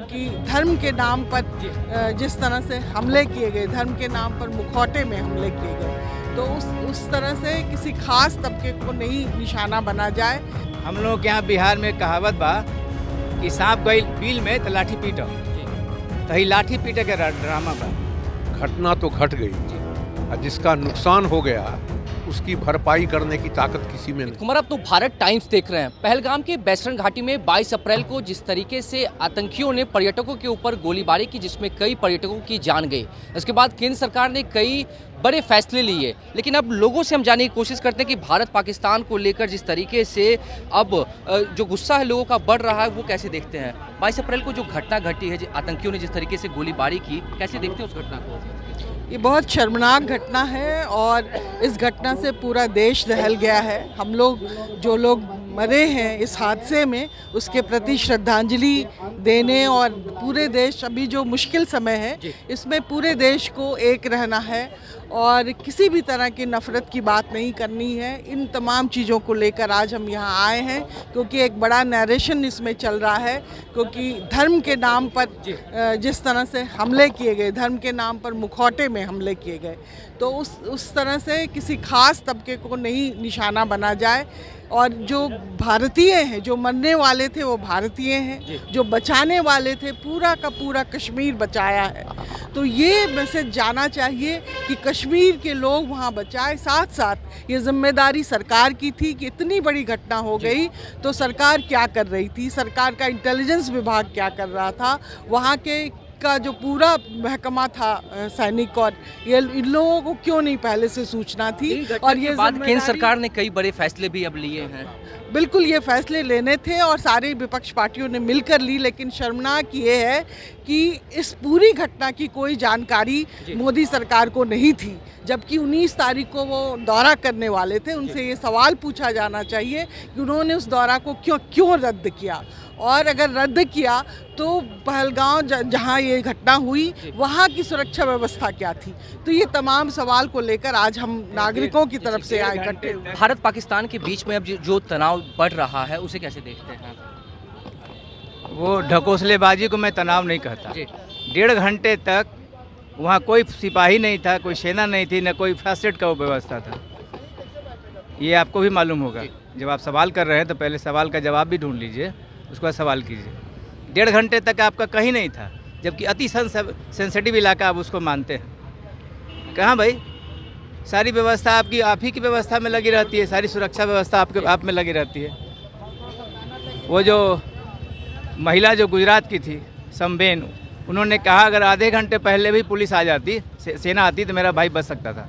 कि धर्म के नाम पर जिस तरह से हमले किए गए, धर्म के नाम पर मुखौटे में हमले किए गए, तो उस तरह से किसी खास तबके को नहीं निशाना बना जाए। हम लोग के यहाँ बिहार में कहावत बा कि सांप गई बिल में तो लाठी पीटो, तो ही लाठी पीटे के ड्रामा बा। घटना तो घट गई और जिसका नुकसान हो गया उसकी भरपाई करने की ताकत किसी में नहीं। कुमार, अब तो भारत टाइम्स देख रहे हैं। पहलगाम के बैसरन घाटी में 22 अप्रैल को जिस तरीके से आतंकियों ने पर्यटकों के ऊपर गोलीबारी की, जिसमें कई पर्यटकों की जान गई, उसके बाद केंद्र सरकार ने कई बड़े फैसले लिए। लेकिन अब लोगों से हम जानने की कोशिश करते हैं कि भारत पाकिस्तान को लेकर जिस तरीके से अब जो गुस्सा है लोगों का बढ़ रहा है, वो कैसे देखते हैं। 22 अप्रैल को जो घटना घटी है, आतंकियों ने जिस तरीके से गोलीबारी की, कैसे देखते हैं उस घटना को? ये बहुत शर्मनाक घटना है और इस घटना से पूरा देश दहल गया है। हम लोग जो लोग मरे हैं इस हादसे में, उसके प्रति श्रद्धांजलि देने और पूरे देश, अभी जो मुश्किल समय है इसमें पूरे देश को एक रहना है और किसी भी तरह की नफ़रत की बात नहीं करनी है। इन तमाम चीज़ों को लेकर आज हम यहाँ आए हैं क्योंकि एक बड़ा नैरेशन इसमें चल रहा है, क्योंकि धर्म के नाम पर जिस तरह से हमले किए गए, धर्म के नाम पर मुखौटे में हमले किए गए, तो उस तरह से किसी खास तबके को नहीं निशाना बना जाए। और जो भारतीय हैं, जो मरने वाले थे वो भारतीय हैं, जो बचाने वाले थे पूरा का पूरा कश्मीर बचाया है। तो ये मैसेज जाना चाहिए कि कश्मीर के लोग वहाँ बचाए। साथ साथ ये जिम्मेदारी सरकार की थी कि इतनी बड़ी घटना हो गई तो सरकार क्या कर रही थी, सरकार का इंटेलिजेंस विभाग क्या कर रहा था, वहाँ के का जो पूरा महकमा था सैनिक, और ये इन लोगों को क्यों नहीं पहले से सूचना थी। और ये बाद केंद्र सरकार ने कई बड़े फैसले भी अब लिए हैं। बिल्कुल ये फैसले लेने थे और सारी विपक्ष पार्टियों ने मिलकर ली, लेकिन शर्मनाक ये है कि इस पूरी घटना की कोई जानकारी मोदी सरकार को नहीं थी, जबकि 19 तारीख को वो दौरा करने वाले थे। उनसे ये सवाल पूछा जाना चाहिए कि उन्होंने उस दौरा को क्यों रद्द किया, और अगर रद्द किया तो पहलगाम जहाँ ये घटना हुई वहाँ की सुरक्षा व्यवस्था क्या थी। तो ये तमाम सवाल को लेकर आज हम नागरिकों की तरफ से आए इकट्ठे हुए। भारत पाकिस्तान के बीच में अब जो तनाव बढ़ रहा है, उसे कैसे देखते हैं? वो ढकोसलेबाजी को मैं तनाव नहीं कहता। 1.5 घंटे तक वहाँ कोई सिपाही नहीं था, कोई सेना नहीं थी, न कोई फर्स्ट एड का व्यवस्था था। ये आपको भी मालूम होगा। जब आप सवाल कर रहे हैं तो पहले सवाल का जवाब भी ढूंढ लीजिए, उसके बाद सवाल कीजिए। 1.5 घंटे तक आपका कहीं नहीं था, जबकि अति सेंसिटिव इलाका आप उसको मानते हैं। कहाँ भाई, सारी व्यवस्था आपकी आप ही की व्यवस्था में लगी रहती है, सारी सुरक्षा व्यवस्था आप में लगी रहती है। वो जो महिला जो गुजरात की थी समबेन, उन्होंने कहा अगर आधे घंटे पहले भी पुलिस आ जाती, सेना आती, तो मेरा भाई बच सकता था।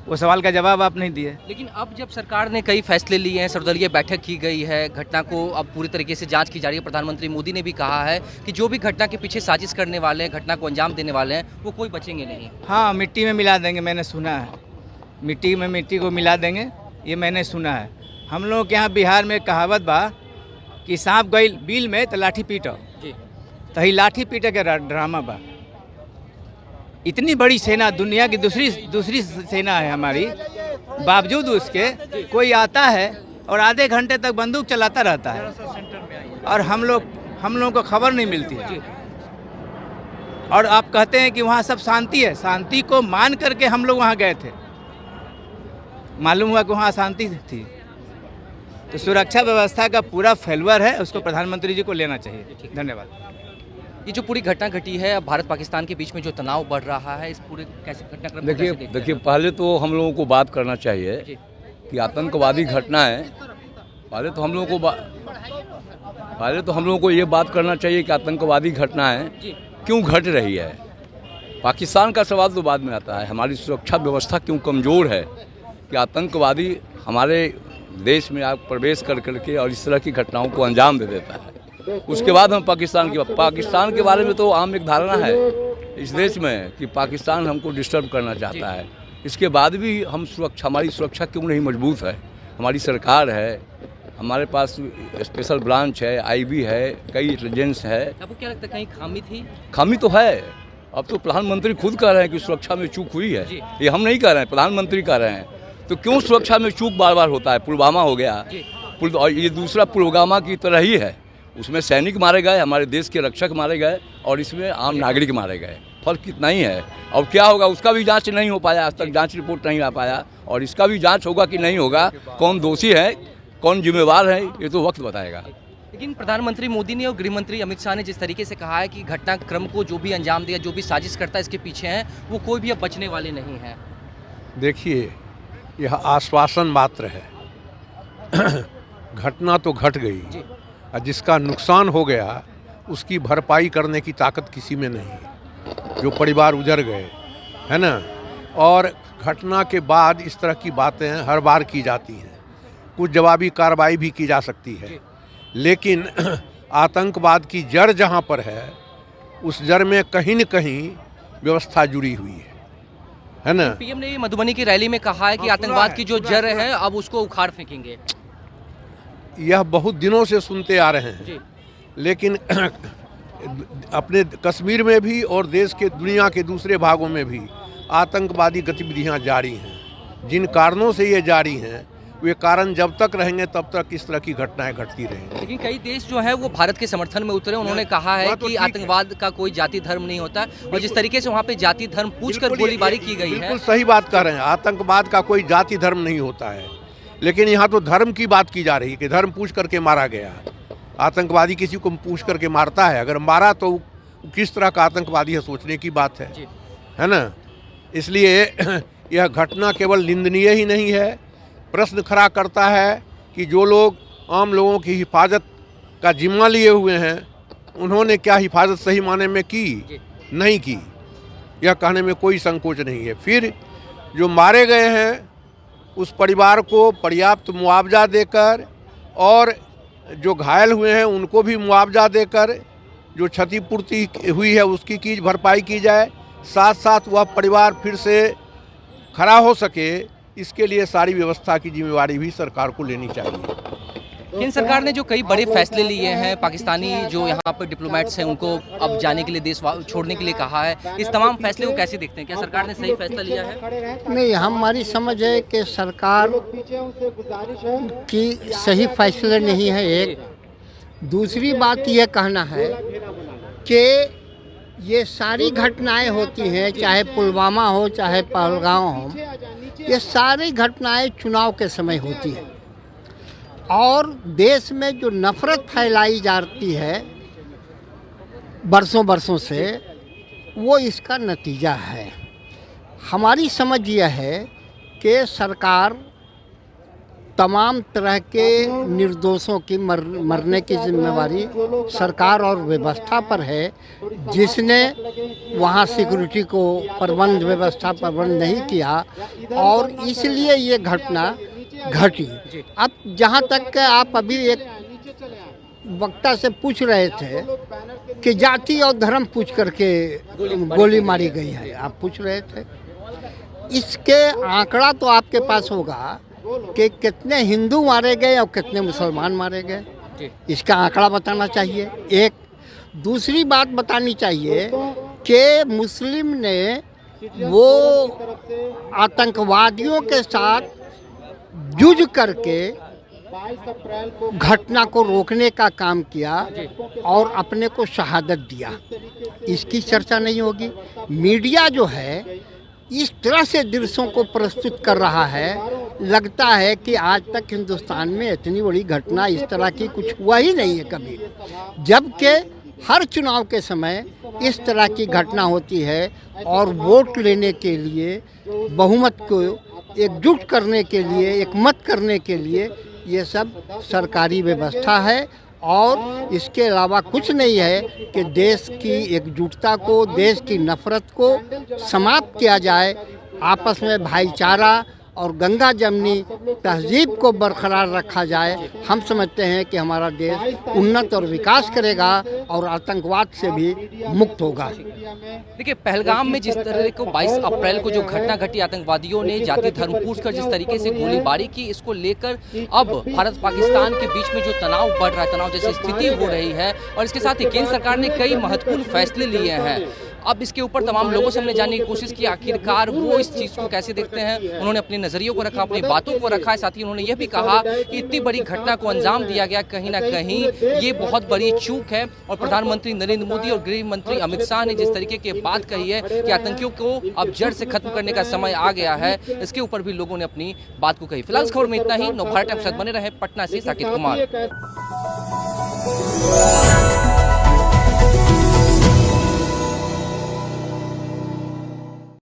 वो सवाल का जवाब आप नहीं दिए। लेकिन अब जब सरकार ने कई फैसले लिए हैं, सर्वदलीय बैठक की गई है, घटना को अब पूरी तरीके से जांच की जा रही है। प्रधानमंत्री मोदी ने भी कहा है कि जो भी घटना के पीछे साजिश करने वाले हैं, घटना को अंजाम देने वाले हैं, वो कोई बचेंगे नहीं। हाँ, मिट्टी में मिला देंगे, मैंने सुना है। मिट्टी में मिट्टी को मिला देंगे, ये मैंने सुना है। हम लोग के यहाँ बिहार में कहावत बा कि सांप गई बिल में तो लाठी पीटो, तो ही लाठी पीटे के ड्रामा बा। इतनी बड़ी सेना, दुनिया की दूसरी सेना है हमारी, बावजूद उसके कोई आता है और आधे घंटे तक बंदूक चलाता रहता है और हम लोग को खबर नहीं मिलती है। और आप कहते हैं कि वहाँ सब शांति है। शांति को मान करके हम लोग वहाँ गए थे, मालूम हुआ कि वहाँ शांति थी। तो सुरक्षा व्यवस्था का पूरा फेल्यूर है, उसको प्रधानमंत्री जी को लेना चाहिए। धन्यवाद। ये जो पूरी घटना घटी है, अब भारत पाकिस्तान के बीच में जो तनाव बढ़ रहा है, इस पूरे कैसे घटनाक्रम को देखिए पहले तो हम लोगों को बात करना चाहिए कि आतंकवादी घटना है। पहले तो हम लोगों को ये बात करना चाहिए कि आतंकवादी घटना है, क्यों घट रही है। पाकिस्तान का सवाल तो बाद में आता है। हमारी सुरक्षा व्यवस्था क्यों कमज़ोर है कि आतंकवादी हमारे देश में आप प्रवेश कर करके और इस तरह की घटनाओं को अंजाम दे देता है। उसके बाद हम पाकिस्तान के बारे में तो आम एक धारणा है इस देश में कि पाकिस्तान हमको डिस्टर्ब करना चाहता है। इसके बाद भी हमारी सुरक्षा क्यों नहीं मजबूत है। हमारी सरकार है, हमारे पास स्पेशल ब्रांच है, आईबी है, कई इंटेलिजेंस है। आपको क्या लगता है कहीं खामी थी? खामी तो है। अब तो प्रधानमंत्री खुद कह रहे हैं कि सुरक्षा में चूक हुई है। ये हम नहीं कह रहे हैं, प्रधानमंत्री कह रहे हैं। तो क्यों सुरक्षा में चूक बार बार होता है? पुलवामा हो गया, और ये दूसरा पुलवामा की तरह ही है। उसमें सैनिक मारे गए, हमारे देश के रक्षक मारे गए, और इसमें आम नागरिक मारे गए। फर्क कितना ही है। और क्या होगा उसका भी जांच नहीं हो पाया, आज तक जांच रिपोर्ट नहीं आ पाया, और इसका भी जांच होगा कि नहीं होगा, कौन दोषी है, कौन जिम्मेवार है, ये तो वक्त बताएगा। लेकिन प्रधानमंत्री मोदी ने और गृह मंत्री अमित शाह ने जिस तरीके से कहा है कि घटनाक्रम को जो भी अंजाम दिया, जो भी साजिश करता है इसके पीछे हैं, वो कोई भी अब बचने वाले नहीं हैं। देखिए, यह आश्वासन मात्र है। घटना तो घट गई, और जिसका नुकसान हो गया उसकी भरपाई करने की ताकत किसी में नहीं है। जो परिवार उजड़ गए, है ना, और घटना के बाद इस तरह की बातें हर बार की जाती हैं। कुछ जवाबी कार्रवाई भी की जा सकती है, लेकिन आतंकवाद की जड़ जहाँ पर है, उस जड़ में कहीं न कहीं व्यवस्था जुड़ी हुई है ना। पीएम ने मधुबनी की रैली में कहा है कि आतंकवाद की जो जड़ है अब उसको उखाड़ फेंकेंगे। यह बहुत दिनों से सुनते आ रहे हैं, लेकिन अपने कश्मीर में भी और देश के दुनिया के दूसरे भागों में भी आतंकवादी गतिविधियां जारी हैं। जिन कारणों से ये जारी हैं, वे कारण जब तक रहेंगे तब तक इस तरह की घटनाएं घटती रहेंगी। लेकिन कई देश जो है वो भारत के समर्थन में उतरे, उन्होंने कहा है कि आतंकवाद का कोई जाति धर्म नहीं होता, और जिस तरीके से वहाँ पे जाति धर्म पूछकर गोलीबारी की गई है। बिल्कुल सही बात कह रहे हैं, आतंकवाद का कोई जाति धर्म नहीं होता है, लेकिन यहाँ तो धर्म की बात की जा रही है कि धर्म पूछ करके मारा गया। आतंकवादी किसी को पूछ करके मारता है, अगर मारा तो किस तरह का आतंकवादी है, सोचने की बात है ना। इसलिए यह घटना केवल निंदनीय ही नहीं है, प्रश्न खड़ा करता है कि जो लोग आम लोगों की हिफाजत का जिम्मा लिए हुए हैं, उन्होंने क्या हिफाजत सही माने में की, नहीं की, यह कहने में कोई संकोच नहीं है। फिर जो मारे गए हैं उस परिवार को पर्याप्त मुआवजा देकर, और जो घायल हुए हैं उनको भी मुआवजा देकर, जो क्षतिपूर्ति हुई है उसकी की भरपाई की जाए, साथ साथ वह परिवार फिर से खड़ा हो सके, इसके लिए सारी व्यवस्था की जिम्मेवारी भी सरकार को लेनी चाहिए। केंद्र सरकार ने जो कई बड़े फैसले लिए हैं, पाकिस्तानी जो यहाँ पर डिप्लोमेट्स हैं उनको अब जाने के लिए, देश छोड़ने के लिए कहा है, इस तमाम फैसले को कैसे देखते हैं? क्या सरकार ने सही फैसला लिया है? नहीं, हमारी समझ है कि सरकार की सही फैसले नहीं है। एक दूसरी बात यह कहना है कि ये सारी घटनाएं होती हैं, चाहे पुलवामा हो चाहे पहलगाम हो, ये सारी घटनाएं चुनाव के समय होती हैं, और देश में जो नफरत फैलाई जाती है बरसों बरसों से, वो इसका नतीजा है। हमारी समझ यह है कि सरकार तमाम तरह के निर्दोषों की मरने की जिम्मेवारी सरकार और व्यवस्था पर है, जिसने वहाँ सिक्योरिटी को व्यवस्था प्रबंध नहीं किया, और इसलिए ये घटना घटी। अब जहाँ तक कि आप अभी एक वक्ता से पूछ रहे थे कि जाति और धर्म पूछ करके गोली मारी गई है, आप पूछ रहे थे, इसके आंकड़ा तो आपके पास होगा कि कितने हिंदू मारे गए और कितने मुसलमान मारे गए, इसका आंकड़ा बताना चाहिए। एक दूसरी बात बतानी चाहिए कि मुस्लिम ने वो आतंकवादियों के साथ जुझ करके घटना को रोकने का काम किया और अपने को शहादत दिया, इसकी चर्चा नहीं होगी। मीडिया जो है इस तरह से दृश्यों को प्रस्तुत कर रहा है, लगता है कि आज तक हिंदुस्तान में इतनी बड़ी घटना इस तरह की कुछ हुआ ही नहीं है कभी, जबकि हर चुनाव के समय इस तरह की घटना होती है, और वोट लेने के लिए, बहुमत को एकजुट करने के लिए, एकमत करने के लिए ये सब सरकारी व्यवस्था है, और इसके अलावा कुछ नहीं है कि देश की एकजुटता को, देश की नफरत को समाप्त किया जाए, आपस में भाईचारा और गंगा जमनी तहजीब को बरकरार रखा जाए। हम समझते हैं कि हमारा देश उन्नत और विकास करेगा और आतंकवाद से भी मुक्त होगा। देखिए, पहलगाम में जिस तरह को 22 अप्रैल को जो घटना घटी, आतंकवादियों ने जाति धर्म पूछकर जिस तरीके से गोलीबारी की, इसको लेकर अब भारत पाकिस्तान के बीच में जो तनाव बढ़ रहा है, तनाव जैसी स्थिति हो रही है, और इसके साथ ही केंद्र सरकार ने कई महत्वपूर्ण फैसले लिए हैं। अब इसके ऊपर तमाम लोगों से हमने जानने की कोशिश की आखिरकार वो इस चीज़ को कैसे देखते हैं। उन्होंने अपने नज़रियों को रखा, अपनी बातों को रखा है, साथ ही उन्होंने यह भी कहा कि इतनी बड़ी घटना को अंजाम दिया गया, कहीं ना कहीं ये बहुत बड़ी चूक है। और प्रधानमंत्री नरेंद्र मोदी और गृह मंत्री अमित शाह ने जिस तरीके की बात कही है कि आतंकियों को अब जड़ से खत्म करने का समय आ गया है, इसके ऊपर भी लोगों ने अपनी बात को कही। फिलहाल इस खबर में इतना ही। नवभारत टाइम्स के साथ बने रहे पटना से साकिब कुमार।